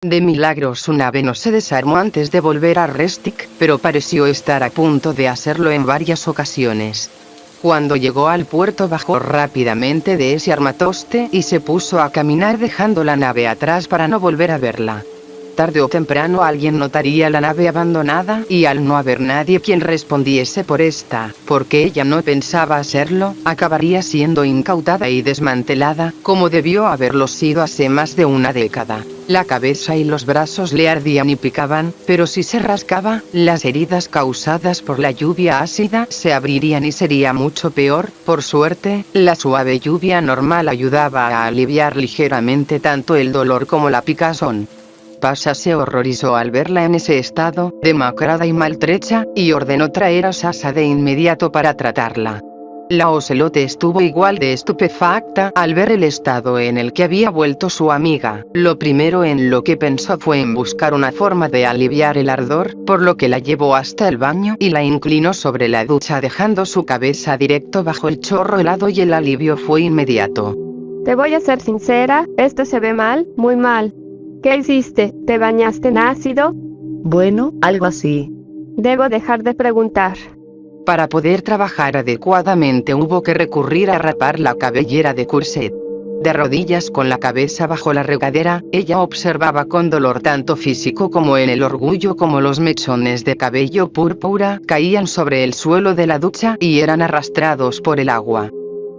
De milagro su nave no se desarmó antes de volver a Restic, pero pareció estar a punto de hacerlo en varias ocasiones. Cuando llegó al puerto bajó rápidamente de ese armatoste y se puso a caminar dejando la nave atrás para no volver a verla. Tarde o temprano alguien notaría la nave abandonada y al no haber nadie quien respondiese por esta, porque ella no pensaba hacerlo, acabaría siendo incautada y desmantelada, como debió haberlo sido hace más de una década. La cabeza y los brazos le ardían y picaban, pero si se rascaba, las heridas causadas por la lluvia ácida se abrirían y sería mucho peor. Por suerte, la suave lluvia normal ayudaba a aliviar ligeramente tanto el dolor como la picazón. Pasha se horrorizó al verla en ese estado, demacrada y maltrecha, y ordenó traer a Sasa de inmediato para tratarla. La ocelote estuvo igual de estupefacta al ver el estado en el que había vuelto su amiga. Lo primero en lo que pensó fue en buscar una forma de aliviar el ardor, por lo que la llevó hasta el baño y la inclinó sobre la ducha dejando su cabeza directo bajo el chorro helado y el alivio fue inmediato. Te voy a ser sincera, esto se ve mal, muy mal. ¿Qué hiciste? ¿Te bañaste en ácido? Bueno, algo así. Debo dejar de preguntar. Para poder trabajar adecuadamente hubo que recurrir a rapar la cabellera de Curset. De rodillas con la cabeza bajo la regadera, ella observaba con dolor tanto físico como en el orgullo como los mechones de cabello púrpura caían sobre el suelo de la ducha y eran arrastrados por el agua.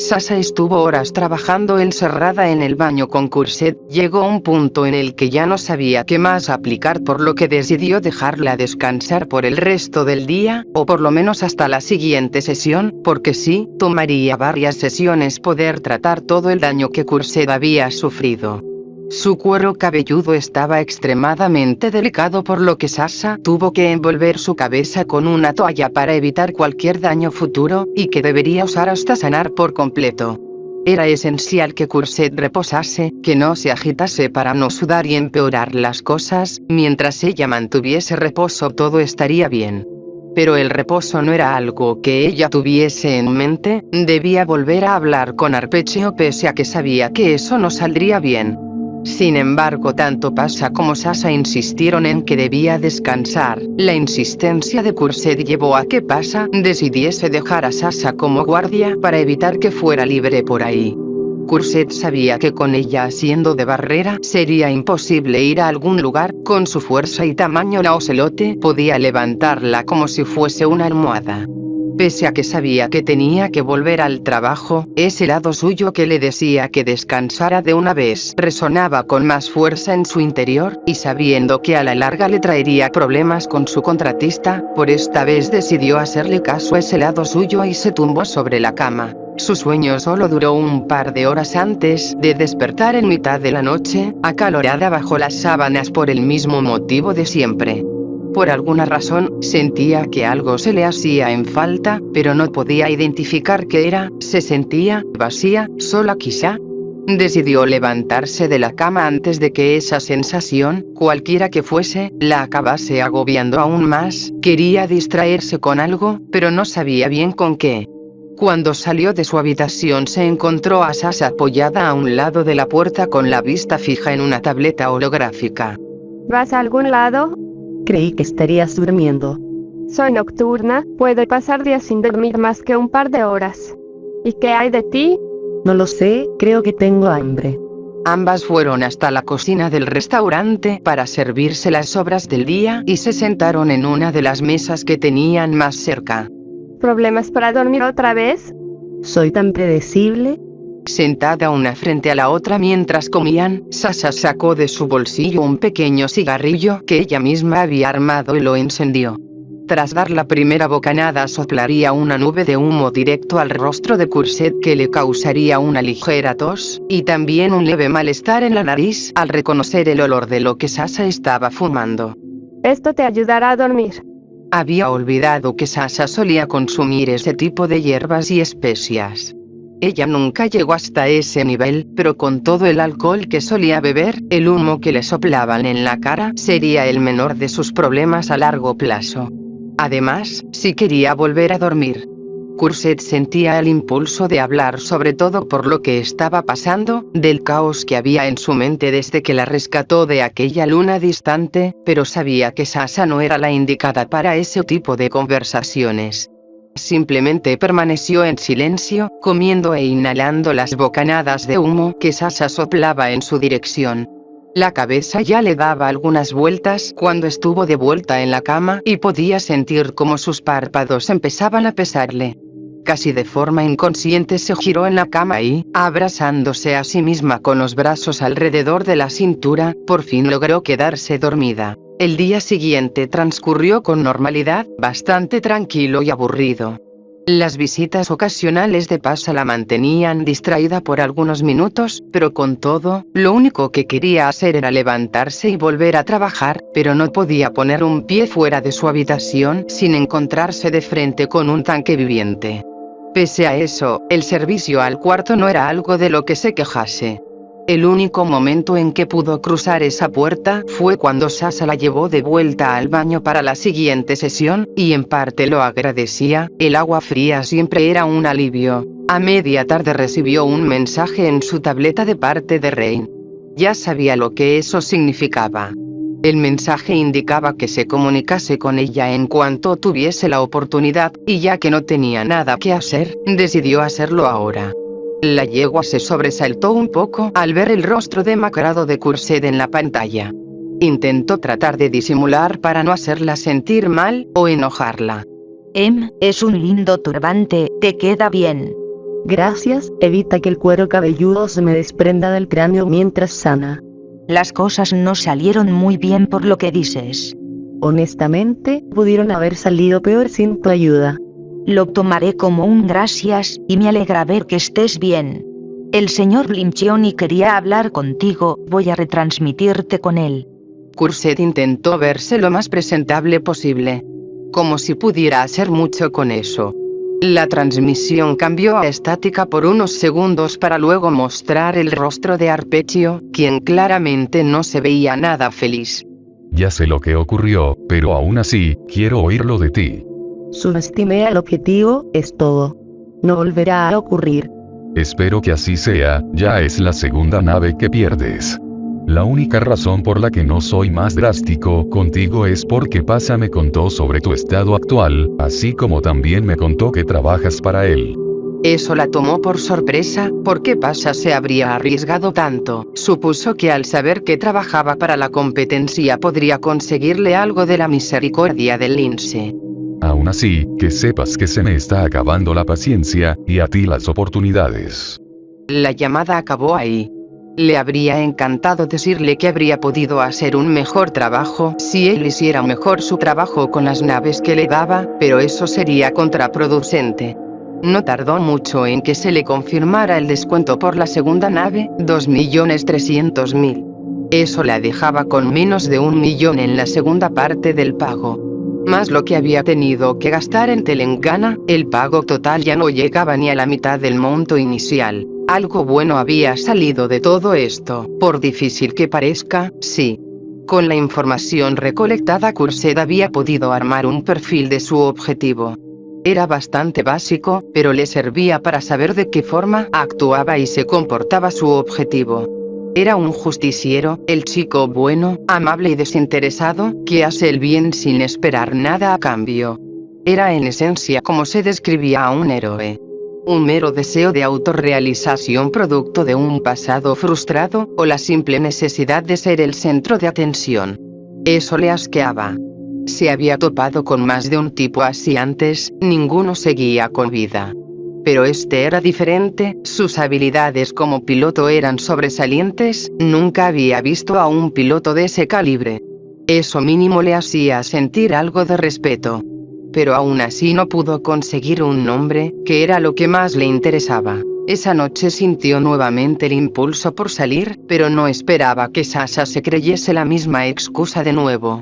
Sasa estuvo horas trabajando encerrada en el baño con Curset. Llegó un punto en el que ya no sabía qué más aplicar, por lo que decidió dejarla descansar por el resto del día, o por lo menos hasta la siguiente sesión, porque sí, tomaría varias sesiones poder tratar todo el daño que Curset había sufrido. Su cuero cabelludo estaba extremadamente delicado, por lo que Sasa tuvo que envolver su cabeza con una toalla para evitar cualquier daño futuro, y que debería usar hasta sanar por completo. Era esencial que Curset reposase, que no se agitase para no sudar y empeorar las cosas. Mientras ella mantuviese reposo todo estaría bien. Pero el reposo no era algo que ella tuviese en mente, debía volver a hablar con Arpeggio pese a que sabía que eso no saldría bien. Sin embargo, tanto Pasha como Sasa insistieron en que debía descansar. La insistencia de Curset llevó a que Pasha decidiese dejar a Sasa como guardia para evitar que fuera libre por ahí. Curset sabía que con ella haciendo de barrera sería imposible ir a algún lugar. Con su fuerza y tamaño la ocelote podía levantarla como si fuese una almohada. Pese a que sabía que tenía que volver al trabajo, ese lado suyo que le decía que descansara de una vez resonaba con más fuerza en su interior, y sabiendo que a la larga le traería problemas con su contratista, por esta vez decidió hacerle caso a ese lado suyo y se tumbó sobre la cama. Su sueño solo duró un par de horas antes de despertar en mitad de la noche, acalorada bajo las sábanas por el mismo motivo de siempre. Por alguna razón, sentía que algo se le hacía en falta, pero no podía identificar qué era. Se sentía vacía, sola quizá. Decidió levantarse de la cama antes de que esa sensación, cualquiera que fuese, la acabase agobiando aún más. Quería distraerse con algo, pero no sabía bien con qué. Cuando salió de su habitación se encontró a Sasa apoyada a un lado de la puerta con la vista fija en una tableta holográfica. ¿Vas a algún lado? Creí que estarías durmiendo. Soy nocturna, puedo pasar días sin dormir más que un par de horas. ¿Y qué hay de ti? No lo sé, creo que tengo hambre. Ambas fueron hasta la cocina del restaurante para servirse las sobras del día y se sentaron en una de las mesas que tenían más cerca. ¿Problemas para dormir otra vez? ¿Soy tan predecible? Sentada una frente a la otra mientras comían, Sasa sacó de su bolsillo un pequeño cigarrillo que ella misma había armado y lo encendió. Tras dar la primera bocanada soplaría una nube de humo directo al rostro de Curset que le causaría una ligera tos, y también un leve malestar en la nariz al reconocer el olor de lo que Sasa estaba fumando. Esto te ayudará a dormir. Había olvidado que Sasa solía consumir ese tipo de hierbas y especias. Ella nunca llegó hasta ese nivel, pero con todo el alcohol que solía beber, el humo que le soplaban en la cara sería el menor de sus problemas a largo plazo. Además, si quería volver a dormir, Curset sentía el impulso de hablar, sobre todo por lo que estaba pasando, del caos que había en su mente desde que la rescató de aquella luna distante, pero sabía que Sasha no era la indicada para ese tipo de conversaciones. Simplemente permaneció en silencio, comiendo e inhalando las bocanadas de humo que Sasha soplaba en su dirección. La cabeza ya le daba algunas vueltas cuando estuvo de vuelta en la cama y podía sentir cómo sus párpados empezaban a pesarle. Casi de forma inconsciente se giró en la cama y, abrazándose a sí misma con los brazos alrededor de la cintura, por fin logró quedarse dormida. El día siguiente transcurrió con normalidad, bastante tranquilo y aburrido. Las visitas ocasionales de Pasha la mantenían distraída por algunos minutos, pero con todo, lo único que quería hacer era levantarse y volver a trabajar, pero no podía poner un pie fuera de su habitación sin encontrarse de frente con un tanque viviente. Pese a eso, el servicio al cuarto no era algo de lo que se quejase. El único momento en que pudo cruzar esa puerta fue cuando Sasha la llevó de vuelta al baño para la siguiente sesión, y en parte lo agradecía. El agua fría siempre era un alivio. A media tarde recibió un mensaje en su tableta de parte de Rain. Ya sabía lo que eso significaba. El mensaje indicaba que se comunicase con ella en cuanto tuviese la oportunidad, y ya que no tenía nada que hacer, decidió hacerlo ahora. La yegua se sobresaltó un poco al ver el rostro demacrado de Curset en la pantalla. Intentó tratar de disimular para no hacerla sentir mal o enojarla. Es un lindo turbante, te queda bien. Gracias, evita que el cuero cabelludo se me desprenda del cráneo mientras sana. Las cosas no salieron muy bien por lo que dices. Honestamente, pudieron haber salido peor sin tu ayuda. Lo tomaré como un gracias, y me alegra ver que estés bien. El señor Blinchioni quería hablar contigo, voy a retransmitirte con él. Curset intentó verse lo más presentable posible. Como si pudiera hacer mucho con eso. La transmisión cambió a estática por unos segundos para luego mostrar el rostro de Arpeggio, quien claramente no se veía nada feliz. Ya sé lo que ocurrió, pero aún así, quiero oírlo de ti. Subestimé al objetivo, es todo. No volverá a ocurrir. Espero que así sea, ya es la segunda nave que pierdes. La única razón por la que no soy más drástico contigo es porque Pasha me contó sobre tu estado actual, así como también me contó que trabajas para él. Eso la tomó por sorpresa, porque Pasha se habría arriesgado tanto. Supuso que al saber que trabajaba para la competencia podría conseguirle algo de la misericordia del lince. Aún así, que sepas que se me está acabando la paciencia, y a ti las oportunidades. La llamada acabó ahí. Le habría encantado decirle que habría podido hacer un mejor trabajo si él hiciera mejor su trabajo con las naves que le daba, pero eso sería contraproducente. No tardó mucho en que se le confirmara el descuento por la segunda nave, 2.300.000. Eso la dejaba con menos de 1 millón en la segunda parte del pago. Más lo que había tenido que gastar en Telangana, el pago total ya no llegaba ni a la mitad del monto inicial. Algo bueno había salido de todo esto, por difícil que parezca, sí. Con la información recolectada, Curset había podido armar un perfil de su objetivo. Era bastante básico, pero le servía para saber de qué forma actuaba y se comportaba su objetivo. Era un justiciero, el chico bueno, amable y desinteresado, que hace el bien sin esperar nada a cambio. Era en esencia como se describía a un héroe. Un mero deseo de autorrealización producto de un pasado frustrado, o la simple necesidad de ser el centro de atención. Eso le asqueaba. Se había topado con más de un tipo así antes, ninguno seguía con vida. Pero este era diferente, sus habilidades como piloto eran sobresalientes, nunca había visto a un piloto de ese calibre. Eso mínimo le hacía sentir algo de respeto. Pero aún así no pudo conseguir un nombre, que era lo que más le interesaba. Esa noche sintió nuevamente el impulso por salir, pero no esperaba que Sasha se creyese la misma excusa de nuevo.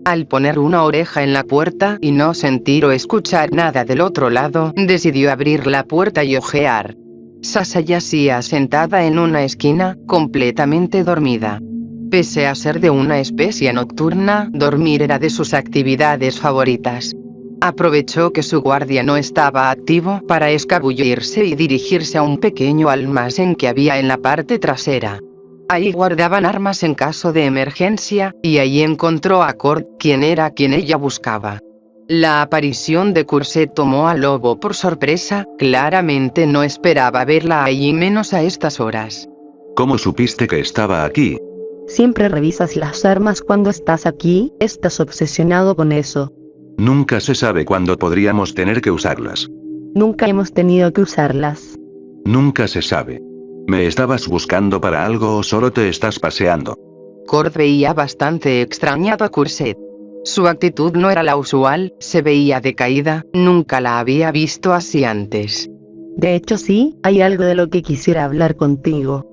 Al poner una oreja en la puerta y no sentir o escuchar nada del otro lado, decidió abrir la puerta y ojear. Sasha yacía sentada en una esquina, completamente dormida. Pese a ser de una especie nocturna, dormir era de sus actividades favoritas. Aprovechó que su guardia no estaba activo para escabullirse y dirigirse a un pequeño almacén que había en la parte trasera. Ahí guardaban armas en caso de emergencia, y allí encontró a Cord, quien era quien ella buscaba. La aparición de Curset tomó al lobo por sorpresa, claramente no esperaba verla allí, menos a estas horas. ¿Cómo supiste que estaba aquí? Siempre revisas las armas cuando estás aquí, estás obsesionado con eso. Nunca se sabe cuándo podríamos tener que usarlas. Nunca hemos tenido que usarlas. Nunca se sabe. ¿Me estabas buscando para algo o solo te estás paseando? Cord veía bastante extrañado a Curset. Su actitud no era la usual, se veía decaída, nunca la había visto así antes. De hecho sí, hay algo de lo que quisiera hablar contigo.